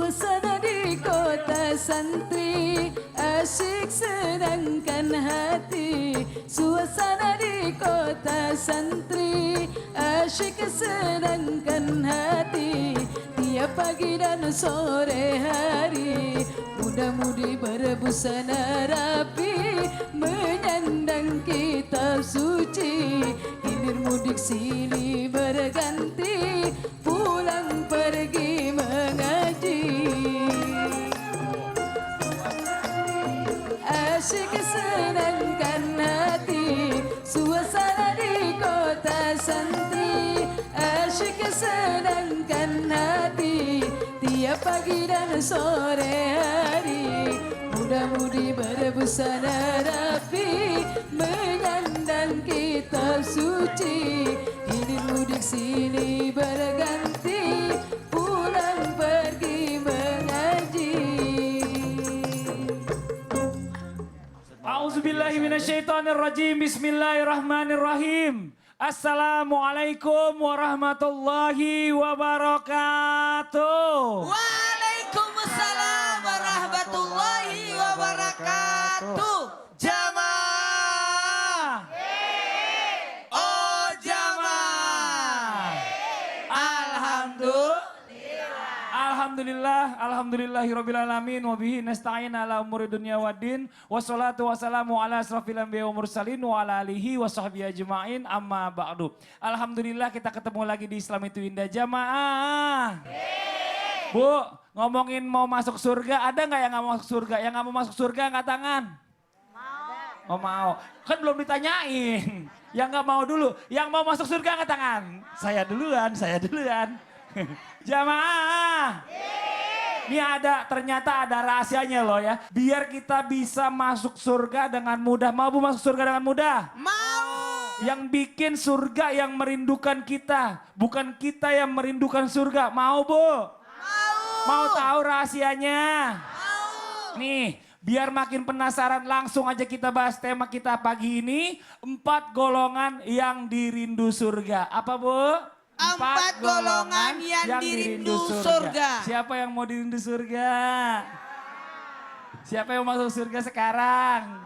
Suasana di kota santri asyik sedangkan hati. Suasana di kota santri asyik sedangkan hati. Tiap pagi dan sore hari muda-mudi berbusana rapi menyandang kitab suci. Hilir mudik silih berganti pulang pergi mengaji. Asyik senangkan hati suasana di kota santri. Asyik senangkan hati tiap pagi dan sore hari. Muda-mudi berbusana rapi menyandang kitab suci. Hilir mudik silih berganti pulang pergi mengaji. A'udzubillahi minasyaitonirrajim. Bismillahirrahmanirrahim. Assalamualaikum warahmatullahi wabarakatuh. Waalaikumsalam warahmatullahi wabarakatuh. Jamaah. Oh jamaah. Alhamdulillahirrabbilalamin. Wabihi nasta'in ala umuri dunia waddin. Wassalatu wassalamu ala asrafil anbiya wa mursalin wa ala alihi wa sahbihi ajma'in amma ba'du. Alhamdulillah kita ketemu lagi di Islam itu Indah jamaah. Bu, ngomongin mau masuk surga, ada nggak yang nggak mau masuk surga? Yang nggak mau masuk surga angkat tangan. Mau. Oh mau, kan belum ditanyain. Yang nggak mau dulu, yang mau masuk surga angkat tangan. Saya duluan. Jamaah. Ini ternyata ada rahasianya loh ya. Biar kita bisa masuk surga dengan mudah. Mau Bu masuk surga dengan mudah? Mau. Yang bikin surga yang merindukan kita. Bukan kita yang merindukan surga. Mau Bu? Mau tahu rahasianya? Mau. Nih, biar makin penasaran langsung aja kita bahas tema kita pagi ini. 4 golongan yang dirindu surga. Apa Bu? 4 golongan yang dirindu surga. Siapa yang mau dirindu surga? Siapa yang mau masuk surga sekarang?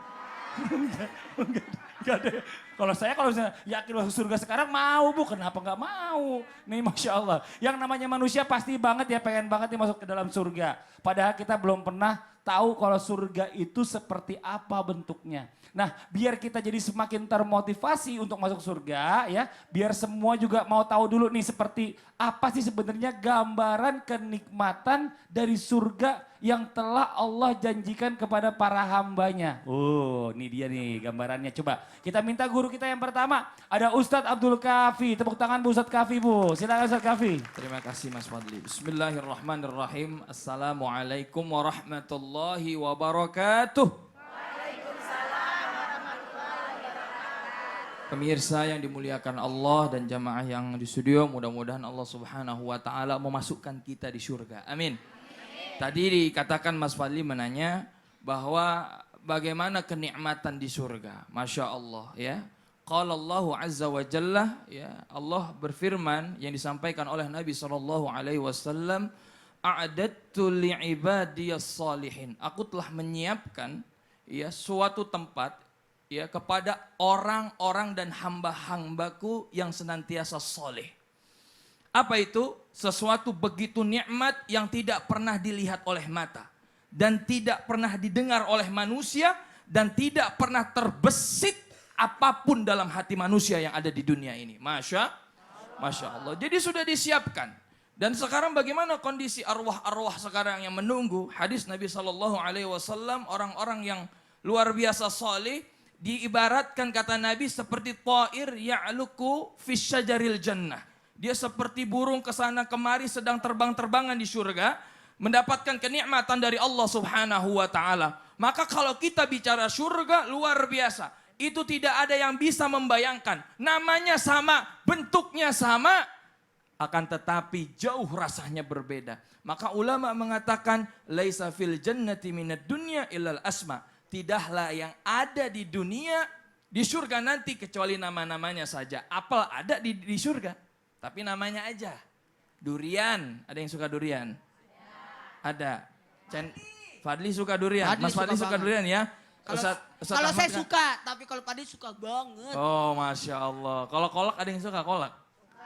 Enggak ada. Kalau misalnya yakin masuk surga sekarang mau Bu, kenapa nggak mau? Nih Masya Allah, yang namanya manusia pasti banget ya pengen banget nih masuk ke dalam surga. Padahal kita belum pernah tahu kalau surga itu seperti apa bentuknya. Nah biar kita jadi semakin termotivasi untuk masuk surga ya. Biar semua juga mau tahu dulu nih seperti apa sih sebenarnya gambaran kenikmatan dari surga yang telah Allah janjikan kepada para hambanya. Ini dia nih gambarannya. Coba kita minta guru kita yang pertama. Ada Ustadz Abdul Kafi. Tepuk tangan Bu Ustadz Kafi Bu. Silakan Ustadz Kafi. Terima kasih Mas Fadli. Bismillahirrahmanirrahim. Assalamualaikum warahmatullahi wabarakatuh. Pemirsa yang dimuliakan Allah dan jamaah yang di studio, mudah-mudahan Allah Subhanahu wa taala memasukkan kita di surga. Amin. Tadi dikatakan Mas Fadli menanya bahwa bagaimana kenikmatan di surga. Masya Allah ya. Qala Allahu azza wa jalla ya, Allah berfirman yang disampaikan oleh Nabi SAW, a'adattu li'ibadiyas salihin. Aku telah menyiapkan ya suatu tempat ya kepada orang-orang dan hamba-hambaku yang senantiasa soleh. Apa itu? Sesuatu begitu nikmat yang tidak pernah dilihat oleh mata dan tidak pernah didengar oleh manusia dan tidak pernah terbesit apapun dalam hati manusia yang ada di dunia ini. Masya Allah. Jadi sudah disiapkan. Dan sekarang bagaimana kondisi arwah-arwah sekarang yang menunggu? Hadis Nabi SAW, orang-orang yang luar biasa soleh diibaratkan kata Nabi seperti ta'ir ya'luku fisyajaril jannah. Dia seperti burung kesana kemari sedang terbang-terbangan di surga, mendapatkan kenikmatan dari Allah Subhanahu wa taala. Maka kalau kita bicara surga luar biasa, itu tidak ada yang bisa membayangkan. Namanya sama, bentuknya sama, akan tetapi jauh rasanya berbeda. Maka ulama mengatakan laisa fil jannati minad dunya illal asma. Tidaklah yang ada di dunia di surga nanti kecuali nama-namanya saja. Apel ada di surga, tapi namanya aja. Durian, ada yang suka durian? Ada. Fadli suka durian. Fadli Mas Fadli suka suka banget. durian ya? Kalau Ahmad saya kan? suka, tapi kalau Padi suka banget. Oh Masya Allah. Kalau kolak ada yang suka kolak?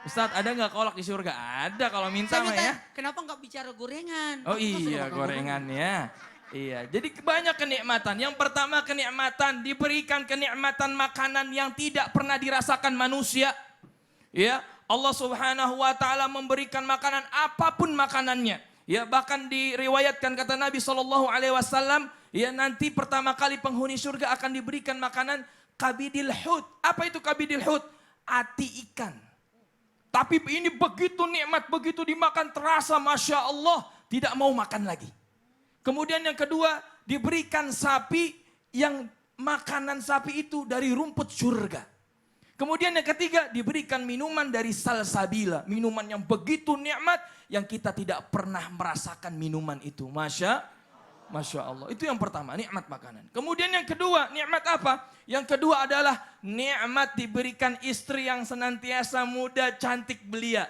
Ustadz ada nggak kolak di surga? Ada kalau minta Saya mah minta, ya. kenapa nggak bicara gorengan? Oh Aku kan suka iya makan gorengannya. Iya, jadi banyak kenikmatan. Yang pertama kenikmatan, diberikan kenikmatan makanan yang tidak pernah dirasakan manusia. Ya, Allah Subhanahu wa taala memberikan makanan apapun makanannya. Ya, bahkan diriwayatkan kata Nabi Shallallahu alaihi wasallam, ya nanti pertama kali penghuni surga akan diberikan makanan kabidil hut. Apa itu kabidil hut? Ati ikan. Tapi ini begitu nikmat, begitu dimakan terasa Masya Allah, tidak mau makan lagi. Kemudian yang kedua, diberikan sapi yang makanan sapi itu dari rumput surga. Kemudian yang ketiga, diberikan minuman dari salsabila. Minuman yang begitu nikmat yang kita tidak pernah merasakan minuman itu. Masya Allah. Itu yang pertama, nikmat makanan. Kemudian yang kedua, nikmat apa? Yang kedua adalah nikmat diberikan istri yang senantiasa muda, cantik, belia.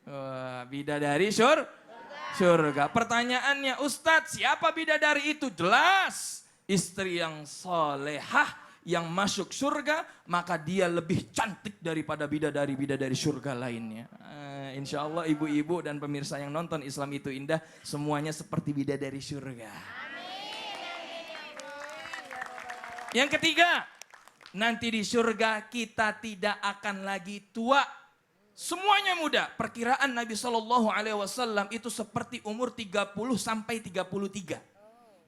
Wah, bidadari surga. Pertanyaannya, Ustadz, siapa bidadari itu? Jelas, istri yang solehah, yang masuk surga, maka dia lebih cantik daripada bidadari-bidadari surga lainnya. Insya Allah ibu-ibu dan pemirsa yang nonton Islam itu Indah, semuanya seperti bidadari surga. Yang ketiga, nanti di surga kita tidak akan lagi tua. Semuanya muda. Perkiraan Nabi SAW itu seperti umur 30 sampai 33.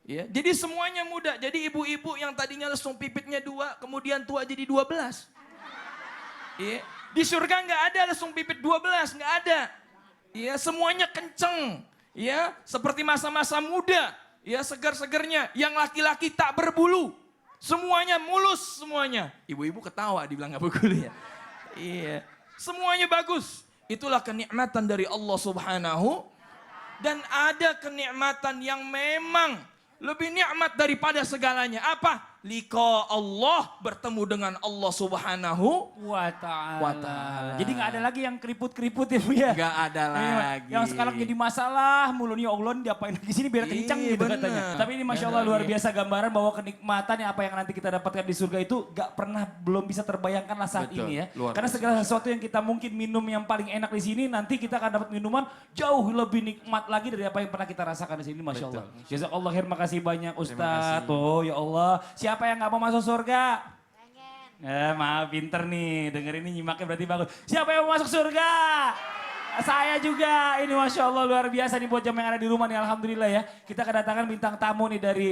Ya, jadi semuanya muda. Jadi ibu-ibu yang tadinya lesung pipitnya 2, kemudian tua jadi 12. Ya, di surga nggak ada lesung pipit 12, nggak ada. Ya, semuanya kenceng. Ya, seperti masa-masa muda. Ya, segar-segarnya. Yang laki-laki tak berbulu. Semuanya mulus semuanya. Ibu-ibu ketawa dibilang nggak berbulu ya. Iya. Semuanya bagus. Itulah kenikmatan dari Allah Subhanahu. Dan ada kenikmatan yang memang lebih nikmat daripada segalanya. Apa? Liqa Allah, bertemu dengan Allah Subhanahu wa ta'ala. Jadi gak ada lagi yang keriput-keriput ya Bu ya? Gak ada lagi. Yang sekarang jadi masalah mulu nih, Allah ini diapain lagi sini biar kencang gitu bener. katanya. Tapi ini Masya Allah luar biasa gambaran bahwa kenikmatan yang apa yang nanti kita dapatkan di surga itu gak pernah, belum bisa terbayangkan lah saat Betul, ini ya. luar Karena biasa. segala sesuatu yang kita mungkin minum yang paling enak di sini, nanti kita akan dapat minuman jauh lebih nikmat lagi dari apa yang pernah kita rasakan di sini Masya Allah. Jazakallah khair, makasih banyak Ustadz. Oh ya Allah, siapa yang gak mau masuk surga? Maaf, pinter nih, denger ini nyimaknya berarti bagus. Siapa yang mau masuk surga? Saya juga, ini Masya Allah luar biasa nih buat jamaah yang ada di rumah nih, Alhamdulillah ya. Kita kedatangan bintang tamu nih dari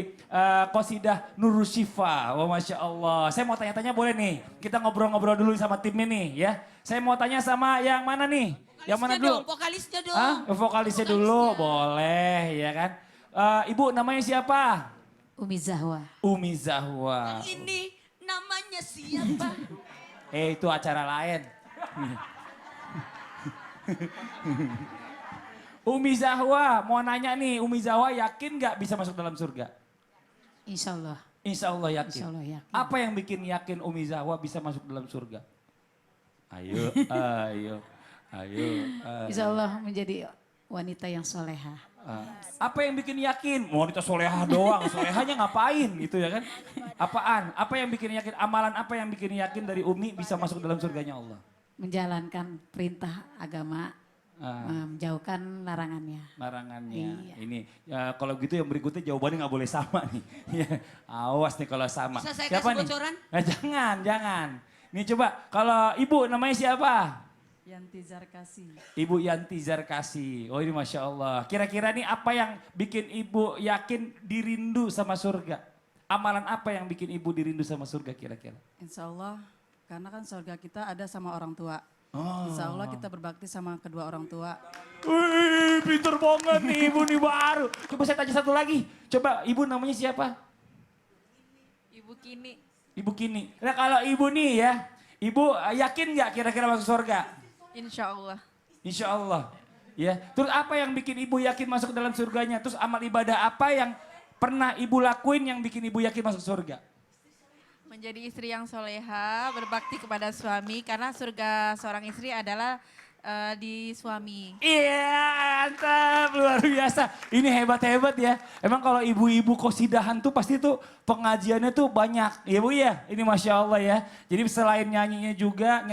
Qasidah Nurul Syifa. Oh Masya Allah, saya mau tanya-tanya boleh nih? Kita ngobrol-ngobrol dulu sama timnya nih ya. Saya mau tanya sama yang mana nih? Yang mana dulu? Vokalisnya dong. Hah? Vokalisnya dulu, boleh ya kan. Ibu namanya siapa? Umi Zahwa. Umi Zahwa. Ini namanya siapa? Itu acara lain. Umi Zahwa, mau nanya nih, Umi Zahwa yakin gak bisa masuk dalam surga? Insya Allah. Insya Allah yakin. Insya Allah yakin. Apa yang bikin yakin Umi Zahwa bisa masuk dalam surga? Ayo. Insya Allah menjadi wanita yang solehah. Apa yang bikin yakin? Wanita solehah doang, solehahnya ngapain gitu ya kan? Apaan? Apa yang bikin yakin? Amalan apa yang bikin yakin dari Umi bisa masuk dalam surganya Allah? Menjalankan perintah agama, menjauhkan larangannya. Larangannya. Iya. Ini ya, kalau gitu yang berikutnya jawabannya nggak boleh sama nih. Ya, awas nih kalau sama. Bisa saya Siapa nih? kasih bocoran? Jangan. Nih coba, kalau ibu namanya siapa? Yanti Zarkasi. Ibu Yanti Zarkasi. Oh ini Masya Allah. Kira-kira nih apa yang bikin ibu yakin dirindu sama surga? Amalan apa yang bikin ibu dirindu sama surga kira-kira? Insya Allah, karena kan surga kita ada sama orang tua. Oh. Insya Allah kita berbakti sama kedua orang tua. Wih, pinter banget nih ibu nih baru. Coba saya tanya satu lagi. Coba ibu namanya siapa? Ibu Kini. Ibu Kini. Nah kalau ibu nih ya, ibu yakin nggak kira-kira masuk surga? Insya Allah. Insya Allah. Ya. Terus apa yang bikin ibu yakin masuk dalam surganya? Terus amal ibadah apa yang pernah ibu lakuin yang bikin ibu yakin masuk surga? Menjadi istri yang soleha, berbakti kepada suami, karena surga seorang istri adalah di suami. Iya, mantap, luar biasa. Ini hebat-hebat ya. Emang kalau ibu-ibu kosidahan tuh pasti tuh pengajiannya tuh banyak. Ya Bu ya, ini Masya Allah ya. Jadi selain nyanyinya juga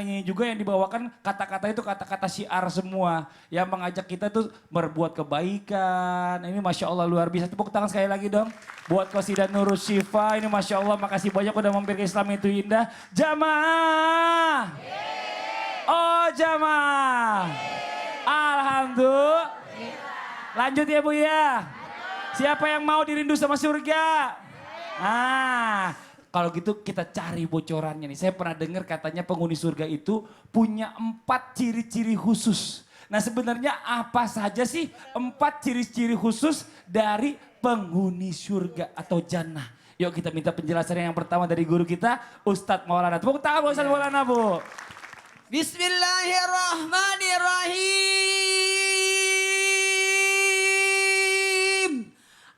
yang dibawakan kata-kata itu kata-kata syiar semua. Yang mengajak kita tuh berbuat kebaikan. Ini Masya Allah luar biasa. Tepuk tangan sekali lagi dong. Buat Qasidah Nurus Syifa, ini Masya Allah makasih banyak udah mampir ke Islam itu indah. Jamaah. Oh jamaah. Alhamdulillah. Lanjut ya Bu ya. Siapa yang mau dirindu sama surga? Ah, kalau gitu kita cari bocorannya nih. Saya pernah dengar katanya penghuni surga itu punya 4 ciri-ciri khusus. Nah sebenarnya apa saja sih 4 ciri-ciri khusus dari penghuni surga atau jannah? Yuk kita minta penjelasan yang pertama dari guru kita Ustadz Maulana. Tepuk tangan Ustadz Maulana Bu. Bismillahirrahmanirrahim.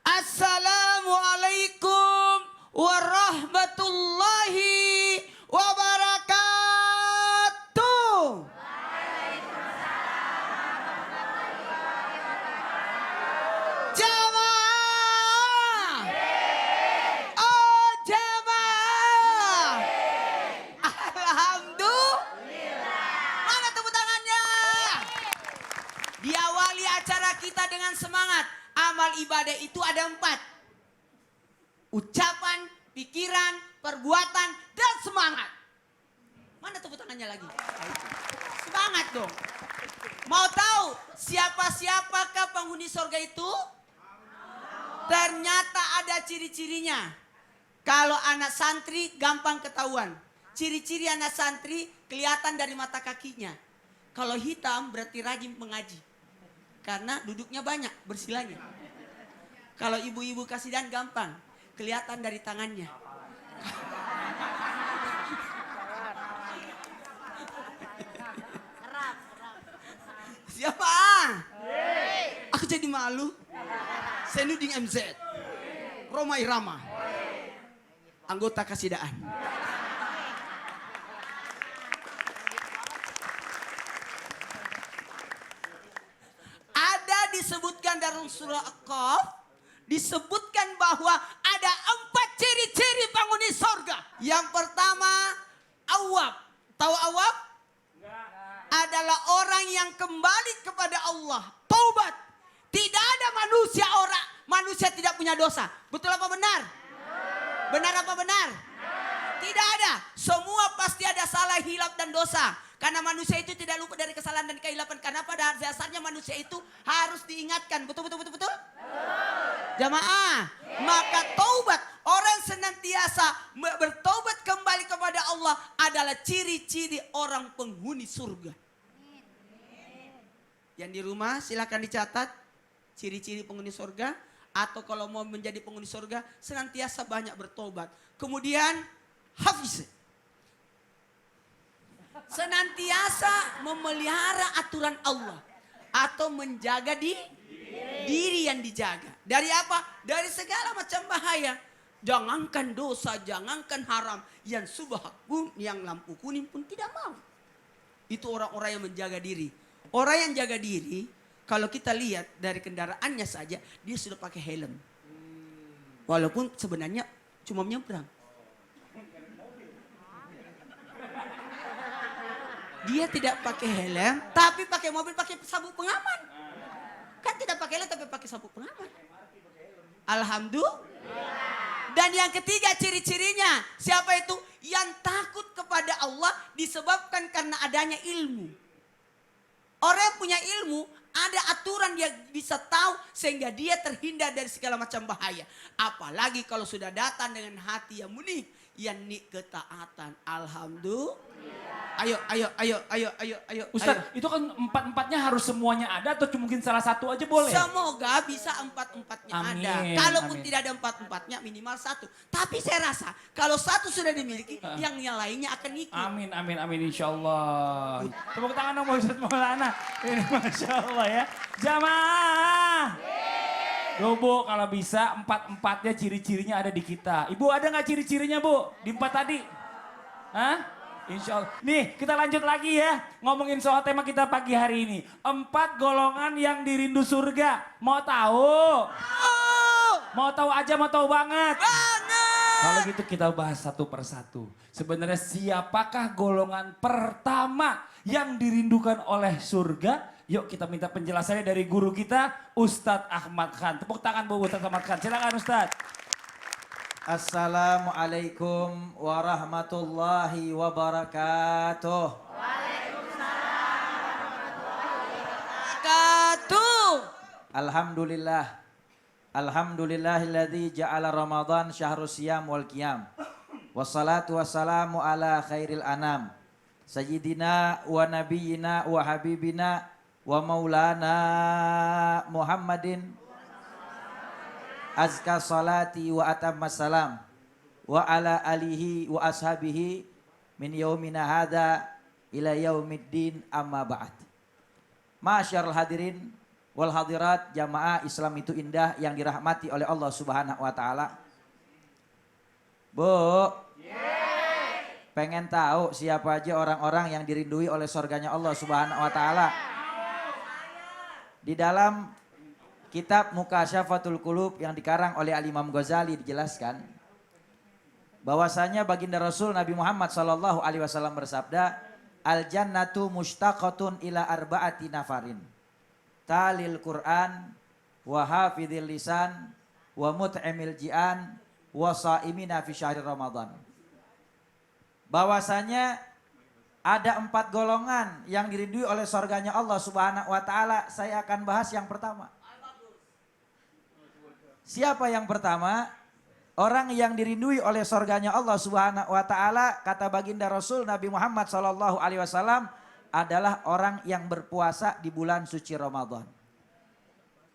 Assalamualaikum warahmatullahi wabarakatuh. Jamaah. Oh jamaah. Alhamdulillah. Mana tepuk tangannya? Diawali acara kita dengan semangat. Amal ibadah itu ada 4. Ucapan, pikiran, perbuatan, dan semangat. Mana tepuk tangannya lagi? Semangat dong. Mau tahu siapa-siapakah penghuni surga itu? Ternyata ada ciri-cirinya. Kalau anak santri gampang ketahuan. Ciri-ciri anak santri kelihatan dari mata kakinya. Kalau hitam berarti rajin mengaji. Karena duduknya banyak, bersilanya. Kalau ibu-ibu kasidan gampang. Kelihatan dari tangannya. Siapa? Aku jadi malu. Senuding MZ. Roma Irama. Anggota kasidaan. Ada disebutkan dalam surah Al-Qaf. Disebutkan bahwa ada 4 ciri-ciri penghuni surga. Yang pertama, awab. Tahu awab? Adalah orang yang kembali kepada Allah. Taubat. Tidak ada manusia tidak punya dosa. Betul apa benar? Benar apa benar? Tidak ada. Semua pasti ada salah, hilaf dan dosa. Karena manusia itu tidak lupa dari kesalahan dan kehilapan. Karena pada dasarnya manusia itu harus diingatkan. Betul? Jamaah. Maka taubat. Orang senantiasa bertaubat kembali kepada Allah adalah ciri-ciri orang penghuni surga. Yang di rumah silakan dicatat ciri-ciri penghuni surga. Atau kalau mau menjadi penghuni surga senantiasa banyak bertobat. Kemudian hafiz. Senantiasa memelihara aturan Allah. Atau menjaga diri yang dijaga. Dari apa? Dari segala macam bahaya. Jangankan dosa, jangankan haram. Yang subah pun, yang lampu kuning pun tidak mau. Itu orang-orang yang menjaga diri. Orang yang jaga diri, kalau kita lihat dari kendaraannya saja, dia sudah pakai helm. Walaupun sebenarnya cuma menyeberang. Dia tidak pakai helm, tapi pakai mobil, pakai sabuk pengaman. Kan tidak pakai helm, tapi pakai sabuk pengaman. Alhamdulillah. Dan yang ketiga ciri-cirinya, siapa itu? Yang takut kepada Allah disebabkan karena adanya ilmu. Orang yang punya ilmu, ada aturan dia bisa tahu sehingga dia terhindar dari segala macam bahaya. Apalagi kalau sudah datang dengan hati yang murni, yang ketaatan. Alhamdulillah. Ayo. Ustadz, itu kan 4-4-nya harus semuanya ada atau mungkin salah satu aja boleh? Semoga bisa 4-4-nya ada. Kalaupun tidak ada 4-4-nya minimal 1. Tapi saya rasa kalau 1 sudah dimiliki, yang lainnya akan ikut. Amin, insya Allah. Tepuk tangan dong Ustadz Maulana. Ini Masya Allah ya. Jamaah. Loh Bu, kalau bisa 4-4-nya ciri-cirinya ada di kita. Ibu ada nggak ciri-cirinya Bu? Di 4 tadi? Hah? Insya Allah. Nih kita lanjut lagi ya. Ngomongin soal tema kita pagi hari ini. 4 golongan yang dirindu surga. Mau tahu? Mau tahu aja, mau tahu banget? Kalau gitu kita bahas satu persatu. Sebenarnya siapakah golongan pertama yang dirindukan oleh surga? Yuk kita minta penjelasannya dari guru kita Ustadz Ahmad Khan. Tepuk tangan buat Ustadz Ahmad Khan. Silakan Ustadz. Assalamualaikum warahmatullahi wabarakatuh. Alhamdulillah. Alhamdulillahilladzi ja'ala Ramadan syahrus siyam wal qiyam. Wassalatu wassalamu ala khairil anam. Sayyidina wa nabiyyina wa habibina wa maulana Muhammadin azka salati wa atammas salam wa ala alihi wa ashabihi min yaumina hadha ila yaumiddin amma ba'd. Ma'asyarul hadirin wal hadirat, jamaah Islam itu indah yang dirahmati oleh Allah Subhanahu wa taala. Bu, pengen tahu siapa aja orang-orang yang dirindui oleh surganya Allah Subhanahu wa taala? Di dalam kitab Mukasyafatul Qulub yang dikarang oleh Al-Imam Ghazali dijelaskan bahwasanya baginda Rasul Nabi Muhammad sallallahu alaihi wasallam bersabda, "Al jannatu mushtaqatun ila arba'ati nafarin. Talil Qur'an wa hafidhil lisan wa mut'imil ji'an wa sha'imina fi syahri Ramadan." Bahwasanya ada 4 golongan yang dirindui oleh surganya Allah Subhanahu wa taala. Saya akan bahas yang pertama. Siapa yang pertama? Orang yang dirindui oleh surganya Allah Subhanahu wa taala, kata baginda Rasul Nabi Muhammad sallallahu alaihi wasallam, adalah orang yang berpuasa di bulan suci Ramadan.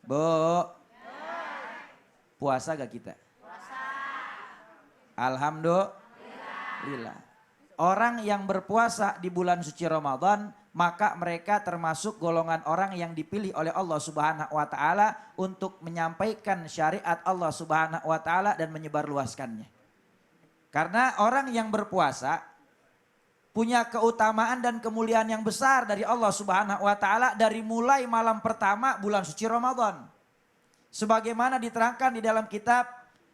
Bu, puasa gak kita? Puasa. Alhamdulillah. Orang yang berpuasa di bulan suci Ramadan, maka mereka termasuk golongan orang yang dipilih oleh Allah Subhanahu wa taala untuk menyampaikan syariat Allah Subhanahu wa taala dan menyebarluaskannya. Karena orang yang berpuasa punya keutamaan dan kemuliaan yang besar dari Allah Subhanahu wa taala dari mulai malam pertama bulan suci Ramadan. Sebagaimana diterangkan di dalam kitab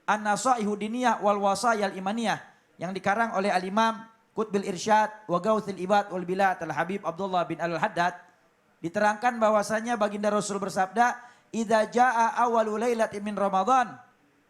An-Nasaihu Diniyah wal Wasayal Imaniyah yang dikarang oleh Al-Imam Qutbil Irsyad wa Gauthil Ibad wal Bilad Al-Habib Abdullah bin Al-Haddad, diterangkan bahwasanya baginda Rasul bersabda, "Idza jaa awwalu lailatin min Ramadan,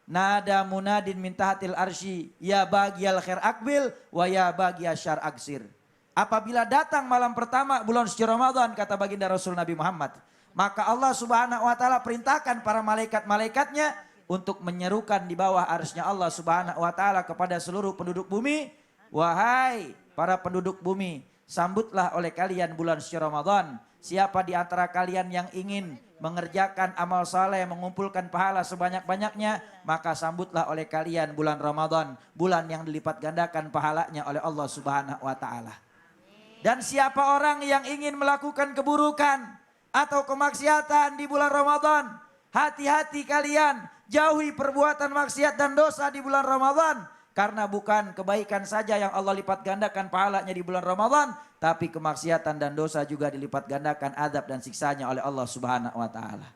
nada munadin min tahatil arsy, ya bagiyal khair akbil wa ya bagiyas syarr aksir." Apabila datang malam pertama bulan suci Ramadan, kata baginda Rasul Nabi Muhammad, maka Allah Subhanahu wa taala perintahkan para malaikat-malaikatnya untuk menyerukan di bawah arsy-Nya Allah Subhanahu wa taala kepada seluruh penduduk bumi, "Wahai para penduduk bumi, sambutlah oleh kalian bulan suci Ramadan. Siapa di antara kalian yang ingin mengerjakan amal saleh, mengumpulkan pahala sebanyak-banyaknya, maka sambutlah oleh kalian bulan Ramadan, bulan yang dilipat gandakan pahalanya oleh Allah Subhanahu wa taala. Dan siapa orang yang ingin melakukan keburukan atau kemaksiatan di bulan Ramadan, hati-hati kalian, jauhi perbuatan maksiat dan dosa di bulan Ramadan. Karena bukan kebaikan saja yang Allah lipat gandakan pahalanya di bulan Ramadan, tapi kemaksiatan dan dosa juga dilipat gandakan adab dan siksanya oleh Allah Subhanahu wa taala."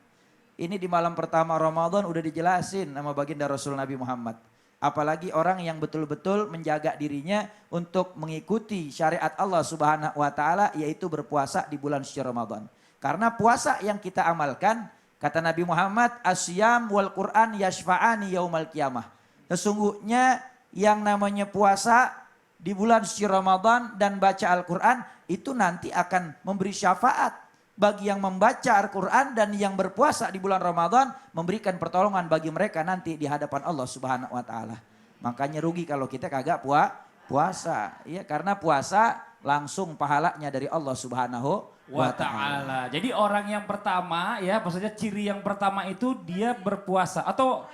Ini di malam pertama Ramadan udah dijelasin sama baginda Rasul Nabi Muhammad. Apalagi orang yang betul-betul menjaga dirinya untuk mengikuti syariat Allah Subhanahu wa taala, yaitu berpuasa di bulan suci Ramadan. Karena puasa yang kita amalkan, kata Nabi Muhammad, "Asyam wal Qur'an yashfa'ani yaumal qiyamah." Sesungguhnya yang namanya puasa di bulan suci Ramadan dan baca Al-Quran itu nanti akan memberi syafaat bagi yang membaca Al-Quran, dan yang berpuasa di bulan Ramadan memberikan pertolongan bagi mereka nanti di hadapan Allah Subhanahu wa taala. Makanya rugi kalau kita kagak puasa. Ya, karena puasa langsung pahalanya dari Allah Subhanahu wa taala. Jadi orang yang pertama ya, maksudnya ciri yang pertama itu dia berpuasa atau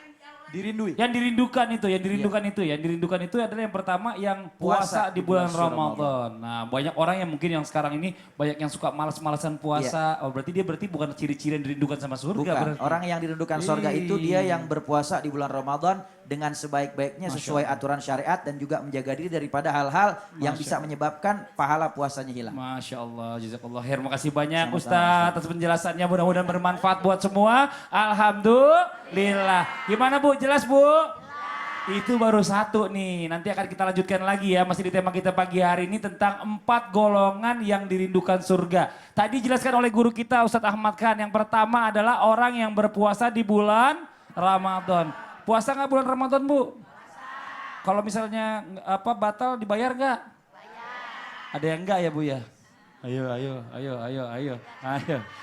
Dirindui. yang dirindukan itu adalah yang pertama yang puasa di bulan Ramadan. Nah, banyak orang yang mungkin yang sekarang ini banyak yang suka malas-malasan puasa. Oh, berarti bukan ciri-ciri yang dirindukan sama surga. Bukan. Berarti. Orang yang dirindukan surga itu dia yang berpuasa di bulan Ramadan dengan sebaik-baiknya sesuai aturan syariat dan juga menjaga diri daripada hal-hal yang bisa menyebabkan pahala puasanya hilang. Masya Allah, jazakallah khair. Makasih banyak Sama-sama, Ustaz atas penjelasannya. Mudah-mudahan bermanfaat buat semua. Alhamdulillah. Gimana Bu? Jelas Bu? Itu baru satu nih. Nanti akan kita lanjutkan lagi ya. Masih di tema kita pagi hari ini tentang 4 golongan yang dirindukan surga. Tadi dijelaskan oleh guru kita Ustadz Ahmad Khan. Yang pertama adalah orang yang berpuasa di bulan Ramadan. Puasa nggak bulan Ramadan Bu? Kalau misalnya batal dibayar nggak? Ada yang enggak ya Bu ya? Ayo.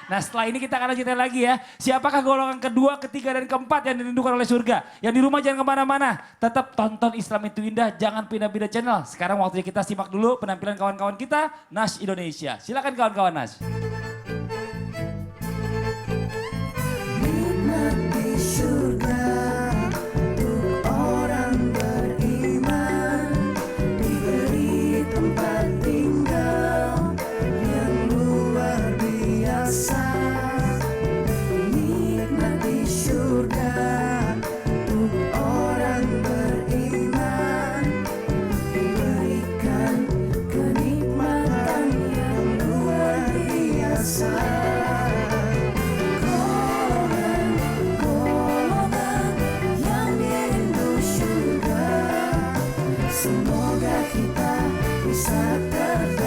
Nah setelah ini kita akan lanjutin lagi ya. Siapakah golongan kedua, ketiga, dan keempat yang dirindukan oleh surga? Yang di rumah jangan kemana-mana. Tetap tonton Islam itu Indah, jangan pindah-pindah channel. Sekarang waktunya kita simak dulu penampilan kawan-kawan kita, Nas Indonesia. Silakan kawan-kawan Nas. Nikmati surga untuk orang beriman, diberi tempat tinggal yang luar biasa. Nikmati surga untuk orang beriman, diberikan kenikmatan yang luar biasa. Semoga kita bisa tertarik.